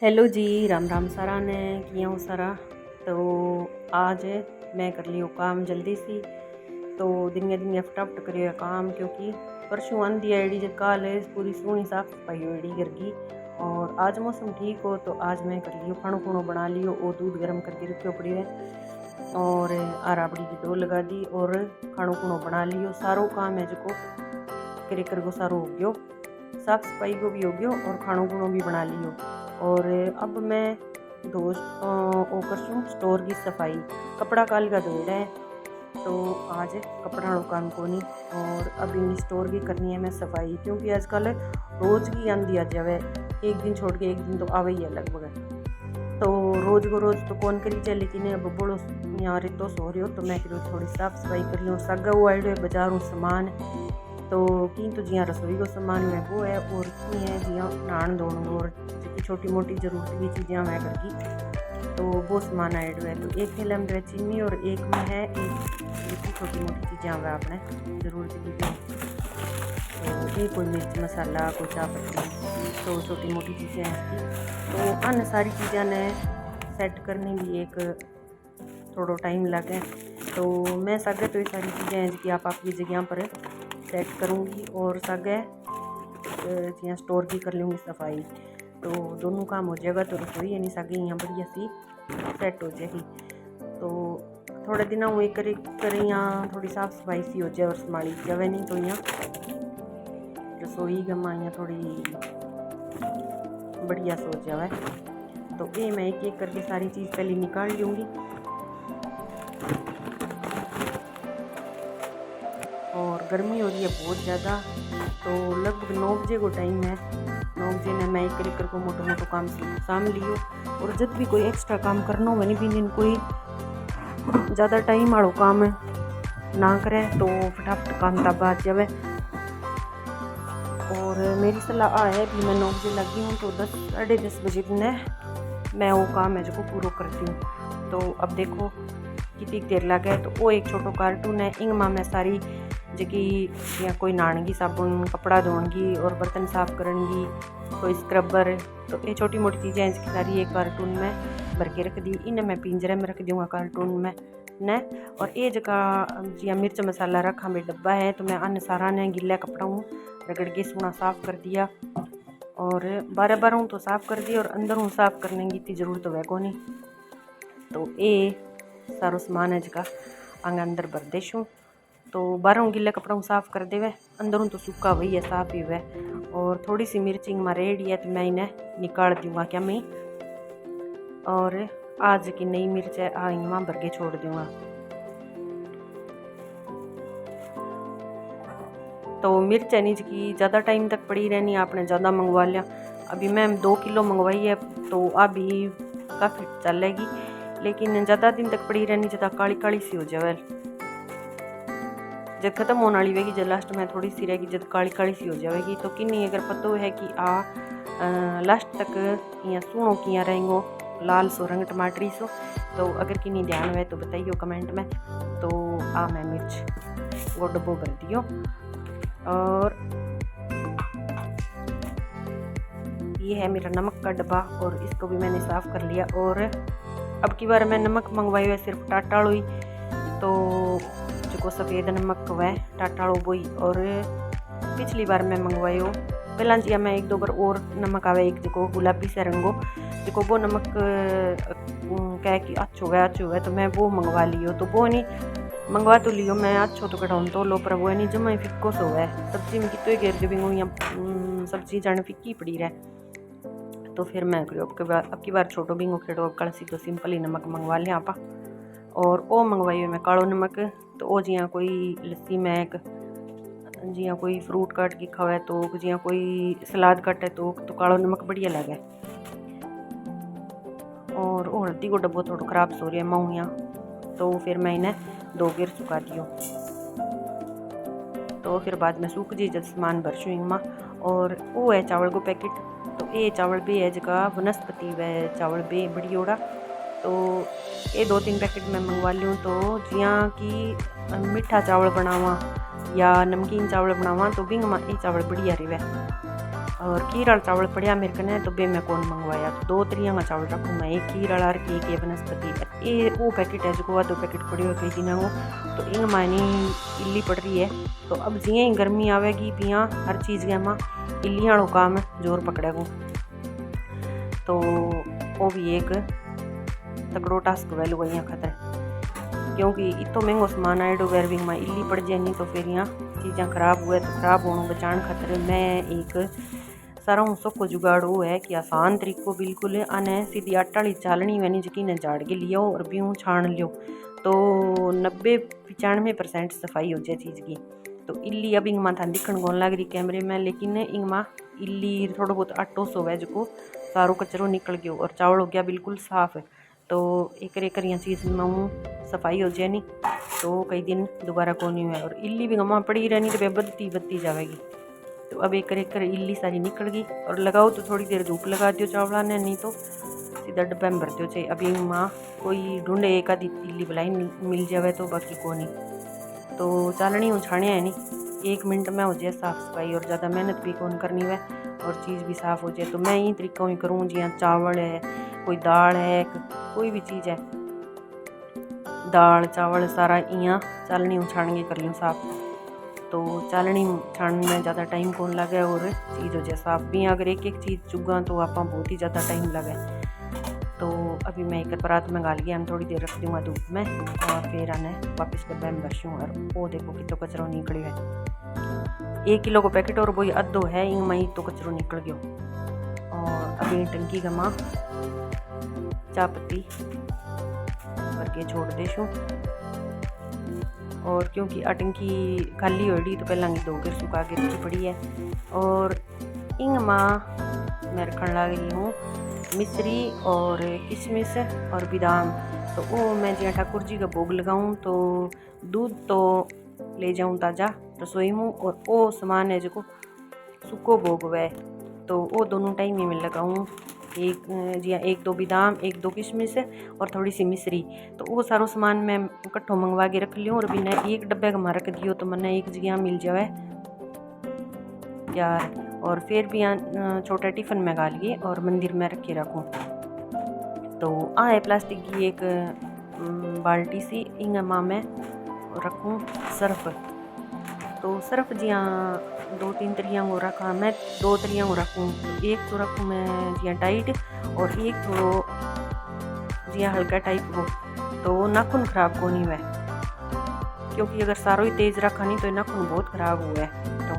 Hello जी, राम राम सारा ने किया हो सारा। तो आज मैं कर लियो काम जल्दी सी। तो दिन दिन फटाफट करियो काम, क्योंकि परसों आंधी आईडी जब काल है पूरी सोहनी साफ सफाई होड़ी घर की। और आज मौसम ठीक हो तो आज मैं कर लियो खाणो खूणो बना लियो और दूध गर्म करके रखियो पड़ी है। और आराबड़ी की डो लगा दी और खाणो खूणो बना लियो। सारो काम है जो कर को सारो हो गयो, साफ सफाई को भी हो गयो और खाणो खूणो भी बना लियो। और अब मैं करसूँ स्टोर की सफाई। कपड़ा काल का धोड़ा है तो आज कपड़ा काम को नहीं। और अब इन स्टोर की करनी है मैं सफाई, क्योंकि आजकल रोज की आंधी आ जावे, एक दिन छोड़ के एक दिन तो आवे ही है लगभग। तो रोज को रोज तो कौन करी जाए, लेकिन अब बोलो यहाँ रितो सो रही हो तो मैं करूँ थोड़ी साफ सफाई कर लूँ। सागा वो आइडो है बाजारों सामान, तो की तो जिया रसोई को सामान में वो है, और की है जिया नहान धोने और जी छोटी मोटी जरूरत की चीज़ें मैं करगी। तो वो सामान ऐड हुआ है। तो एक थैला में चीनी और एक में है एक छोटी मोटी चीज़ें वह अपने ज़रूरत की भी। तो ये कोई मिर्च मसाला कोई चाय पत्ती, तो छोटी मोटी चीज़ें हैं इसकी। तो अन्य सारी चीज़ें ने सेट करने भी एक थोड़ा टाइम लगे। तो मैं सागे तो ये सारी चीज़ें हैं जी आप आपकी जगह पर सेट करूँगी, और सागे जिया स्टोर की कर लूँगी सफाई। तो दोनों काम हो जाएगा तो रसोई यानी सागे यहाँ बढ़िया सी सेट हो जाएगी। तो थोड़े दिन वो एक कर यहाँ थोड़ी साफ सफाई सी हो जाए और संभाली जावे, नहीं तो यहाँ रसोई गमा यहाँ थोड़ी बढ़िया से हो जाए। तो ये मैं एक एक करके सारी चीज़ पहले निकाल लूँगी। और गर्मी हो रही है बहुत ज़्यादा, तो लगभग 9 बजे को टाइम है। 9 बजे ने मैं एक को मोटो मोटो काम साम लियो। और जब भी कोई एक्स्ट्रा काम करना हो भी दिन कोई ज़्यादा टाइम वालों काम ना करे तो फटाफट काम तब आ जाए। और मेरी सलाह है भी मैं 9 बजे लगी हूँ तो 10 साढ़े 10 बजे ने मैं वो काम है जो पूरा करती हूँ। तो अब देखो कितनी देर लगे। तो वो एक छोटो कार्टून है, इंगमा में सारी जी या कोई नाणगी साबुन कपड़ा धोनगी और बर्तन साफ करेंगी, कोई स्क्रबर। तो ये छोटी मोटी चीज़ें हैं इसकी सारी एक कार्टून में भर के रख दी। इन्हें मैं पिंजरे में रख दूँगा कार्टून में न। और ये जगह जिया मिर्च मसाला रखा में डब्बा है, तो मैं अन्य सारा ने गिला कपड़ा हूँ रगड़ के सोना साफ़ कर दिया। और बार हूँ तो साफ़ कर दिया, और अंदर हूँ साफ़ करने की इतनी ज़रूरत तो है को नहीं। तो ये सारो सामान है जगह आगे अंदर भर देशूँ। तो 12 गिले कपड़ा साफ़ कर देवे, अंदरों तो सूखा वही है साफ ही हुआ। और थोड़ी सी मिर्चिंग में रेडी है तो मैं इन्हें निकाल दूँगा क्या मैं। और आज की नई मिर्च है वहाँ भर के छोड़ दूँगा। तो मिर्च है नीच की ज़्यादा टाइम तक पड़ी रहनी, आपने ज़्यादा मंगवा लिया। अभी मैं 2 किलो मंगवाई है तो अभी काफ़ी चलेगी, लेकिन ज़्यादा दिन तक पड़ी रहनी ज़्यादा काली काली सी हो जाए। जब खत्म होने वाली होगी जब लास्ट में थोड़ी सी रहेगी जब काली काली सी हो जाएगी। तो किन्नी अगर पता है कि लास्ट तक यहाँ सुनो किया रहेंगो लाल सो रंग टमाटरी सो, तो अगर किन्नी ध्यान है तो बताइए कमेंट में। तो मैं मिर्च वो डब्बो भर दियो। और ये है मेरा नमक का डब्बा और इसको भी मैंने साफ़ कर लिया। और अब की बार मैं नमक मंगवाई हुआ सिर्फ टाटाड़ो ही, तो जो सफ़ेद नमक वह टाटाड़ो बोई। और पिछली बार मैं मंगवायो पहला जिया मैं 1-2 बार और नमक आवे एक जो गुलाबी से रंगो जो वो नमक कह कि अच्छो है तो मैं वो मंगवा लियो। तो वो नहीं मंगवा तो लियो मैं अच्छो तो कढ़ाऊँ तो लो, पर वो नहीं जमा फिक्को सो है सब्जी में कितो घेर जो भी सब्जी जाने फिक्की पड़ी रहे। तो फिर मैं अब की बार छोटो बिंगो खेड़ो कलसी तो सिंपल ही नमक मंगवा लिया आपा। और वो मंगवाई मैं कालो नमक। तो वो जिया कोई लस्सी में एक जिया कोई फ्रूट काट के खावे तो जिया कोई सलाद काटे तो कालो नमक बढ़िया लगे। और हल्दी को डब्बो थोड़ा ख़राब सो रहा है माऊँ यहाँ, तो फिर मैं इन्हें 2 गिर सुखा दियो। तो फिर बाद में सूख जी जब सामान भरशू इमा। और वो है चावल को पैकेट। तो ये चावल भी है जगह वनस्पति व चावल भी बढ़िया। तो ये 2-3 पैकेट मैं मंगवा लूँ। तो जिया की मीठा चावल बनावा या नमकीन चावल बनावा तो बिंग में ये चावल बढ़िया रहे। और खीर वाला चावल पड़िया मेरे कने तो बे मैं कौन मंगवाया, तो 2 तरियां का चावल रखूँ मैं, एक खीर वाला और एक ये वनस्पति। ये वो पैकेट है जो 2 पैकेट पड़े हुए कई दिनों को, तो इन मायनी इल्ली पड़ रही है। तो अब जिये ही गर्मी आवेगी पिया हर चीज़ के माँ इल्लियाँ वालों काम जोर पकड़ेगो, तो वो भी एक तकड़ो टास्क वैलू वही खतर, क्योंकि इतो महंगो सामान आएडो वेरविंग में इल्ली पड़ जाए नहीं तो फिर यहाँ चीज़ें खराब हुए, तो खराब होने बचाने खातर मैं एक सारा सबको जुगाड़ वो है कि आसान तरीको बिल्कुल आने सीधी आटा वाली चालनी वैनी जकीन झाड़ के लियो और बीहूँ छान लियो, तो 90-95% सफाई हो जाए चीज़ की। तो इल्ली अब इंग माँ था दिखण कौन लग रही कैमरे में, लेकिन इंग माँ इल्ली थोड़ा बहुत आटो सो है जो सारो कचरो निकल गयो और चावल हो गया बिल्कुल साफ है। तो एक यहाँ चीज़ में सफाई हो जाए नहीं तो कई दिन दोबारा को नहीं हुआ, और इल्ली भी गमा पड़ी रहनी तो बदती जाएगी। तो अब एक इल्ली सारी निकल गई, और लगाओ तो थोड़ी देर धूप लगा दियो चावला ने, नहीं तो सीधा डब्बे में भर दियो चाहिए। अभी माँ कोई ढूंढे एक आधी इल्ली बुलाई मिल जाए तो बाकी को नहीं, तो चालनी हूँ छाने है नहीं 1 मिनट में हो जाए साफ़ सफाई, और ज़्यादा मेहनत भी कौन करनी है और चीज़ भी साफ़ हो जाए। तो मैं यही तरीका ही करूँ, जियाँ चावल है, कोई दाल है, कोई भी चीज़ है, दाल चावल सारा यहाँ चालनी छान के कर लूँ साफ। तो चालनी छानने में ज़्यादा टाइम कौन लगे और चीज़ हो जाए साफ भी। अगर एक चीज़ चुगा तो आप बहुत ही ज़्यादा टाइम लगे। तो अभी मैं एक परात में गाल गया, थोड़ी देर रख दूँगा धूप में और फिर आने वापस डब्बे में बरसूँ। और वो देखो कितो कचरो निकली है, 1 किलो को पैकेट और वही अद्धो है इंग मई तो कचरो निकल गयो। और अभी टंकी का माँ चाय पत्ती भर के छोड़ देशूँ, और क्योंकि टंकी खाली होड़ी तो पहला ही 2 गिर सुखा के रखी पड़ी है। और इंग माँ मैं रखने लगी हूँ मिश्री और किशमिश और बादाम। तो वो मैं जिया ठाकुर जी का भोग लगाऊँ तो दूध तो ले जाऊँ ताज़ा रसोई में, और वो सामान है जो सुको भोग हुआ है तो वो दोनों टाइम ही मैं लगाऊँ, एक जिया 1-2 बादाम 1-2 किशमिश और थोड़ी सी मिश्री। तो वो सारो सामान मैं इकट्ठो मंगवा के रख लियो, और बिना एक डब्बे का रख दियो तो मैंने एक जगह मिल जाए यार। और फिर भी यहाँ छोटा टिफ़िन में गाल लिए और मंदिर में रखे रखूँ। तो है प्लास्टिक की एक बाल्टी सी, इंग माँ में रखूँ सर्फ। तो सर्फ जिया 2-3 तरियाँ को रखा, मैं 2 तरियाँ को रखूँ, एक तो रखूँ मैं जिया टाइट और एक तो जिया हल्का टाइप को, तो नाखून खराब को नहीं हुआ, क्योंकि अगर सारो ही तेज़ रखा नहीं तो नाखून बहुत खराब हुआ है। तो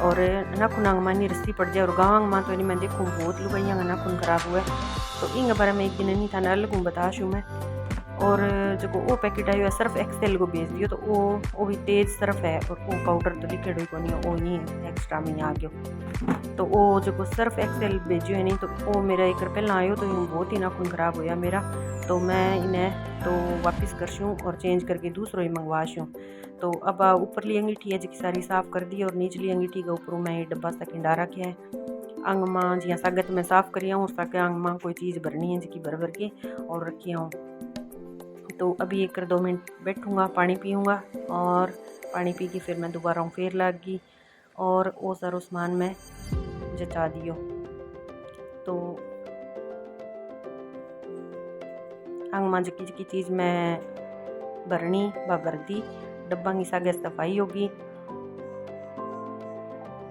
और नाखून मानी रस्सी पड़ जाए, और गाँव माँ तो मैं देखूँ बहुत लुगाइया का नाखून खराब हुआ है। तो इंग बारे में एक दिन नहीं था ना अलग बताशूँ मैं। और जो वो पैकेट आयो है सर्फ एक्सेल को भेज दियो, तो वो भी तेज़ सर्फ है और वो पाउडर तो लिक्विड हुई को नहीं, वो नहीं एक्स्ट्रा में आ गयो। तो वो जो सर्फ एक्सेल भेजियो है नहीं तो वो मेरा एक पहला आयो तो बहुत ही नाखून ख़राब होया मेरा। तो मैं इन्हें तो वापस करशूँ और चेंज करके दूसरों ही मंगवाशूँ। तो अब ऊपरली अंगीठी है जिसकी सारी साफ़ कर दी, और निचली अंगीठी का ऊपर मैं डब्बा सा किंडा रखे है। अंग माँ जिया सागत में साफ़ करिया हूँ, ताकि अंग माँ कोई चीज़ भरनी है जिसकी भर के और रखी हूँ। तो अभी 1-2 मिनट बैठूँगा, पानी पीऊँगा, और पानी पी के फिर मैं दोबारा फिर लाग गई और वो सारो सामान में जचा दियो। तो अंग माँ जकी चीज़ मैं भरनी व भर दी, डब्बा की सागे सफाई होगी,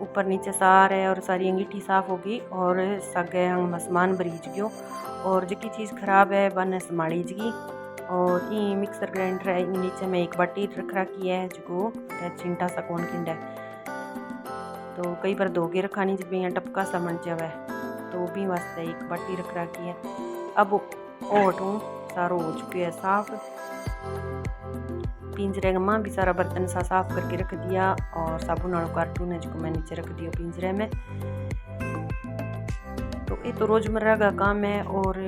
ऊपर नीचे सारे और सारी अंगीठी साफ होगी, और सागे अंग सामान भरीज गयो। और जकी चीज़ खराब है बन संभालीज गई। और ये मिक्सर ग्राइंडर है, नीचे में एक बाटी रख रखी है जो चिंटा सा कौन किंडा है, तो कई बार धो के रखानी जब यहाँ टपका सा बन जावे, तो भी वास्ते एक बाटी रख रखी है। अब ओटू सारो हो चुके है साफ, पिंजरे में भी सारा बर्तन सा साफ करके रख दिया, और साबुन वाला कार्टून है जो मैं नीचे रख दिया पिंजरे में। तो ये तो रोज़मर्रा का काम है और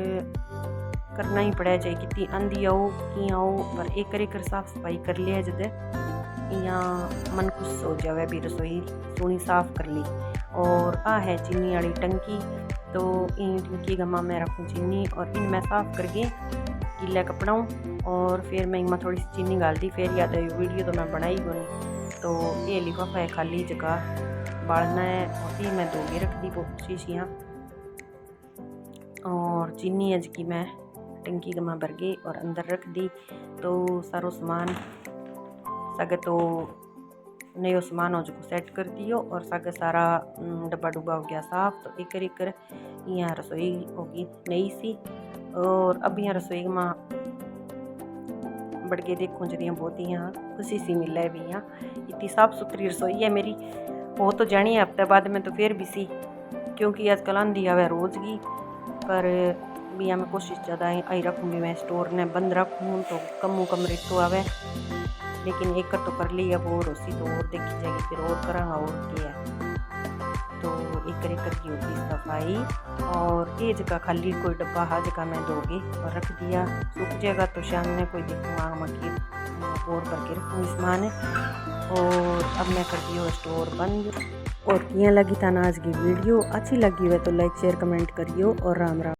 करना ही पड़ा, चाहे कितनी आंधी आओ की आओ, पर एक कर साफ सफाई कर लिया जब यहाँ मन खुश हो जाए भी रसोई सोनी साफ कर ली। और है चीनी वाली टंकी, तो इन टंकी गमा में रखूँ चीनी, और इन मैं साफ करके गीला कपड़ा और फिर मैं इनमें थोड़ी सी चीनी डाल दी। फिर याद आई वीडियो तो मैं बनाई को नहीं, तो ये लिफाफा है खाली जगह बालना है होती मैं धो के रख दी वो शीशियाँ। और चीनी अज की मैं टंकी में भर गई और अंदर रख दी। तो सारो सामान सागे तो नयो सामान हो जो सेट कर दियो और सागे सारा डब्बा डुब्बा हो गया साफ। तो एक कर यहाँ रसोई होगी नई सी। और अब यहाँ रसोई में बढ़ के देखूँ जरिए बहुत ही यहाँ खुशी सी मिल है भी। यहाँ इतनी साफ़ सुथरी रसोई है मेरी। वो तो जानी है हफ्ते बाद में तो फिर भी सी, क्योंकि आजकल आंधी आवे रोज की। पर बिया में कोशिश ज़्यादा आई रखूँगी मैं स्टोर ने बंद रखूँ तो कम रेतो आवे। लेकिन एक तो कर ली अब और उसी तो और देखी जाएगी फिर और करांगा और क्या है। तो एक की होगी सफाई। और ये जगह खाली कोई डब्बा हा जगह मैं दोगे और रख दिया, सूख जाएगा तो शाम में कोई देखूँगा मक्खी और करके रखूँगी सामान। और अब मैं कर दी स्टोर बंद। और किया लगी था ना आज की वीडियो अच्छी लगी हुई तो लाइक शेयर कमेंट करियो और राम राम।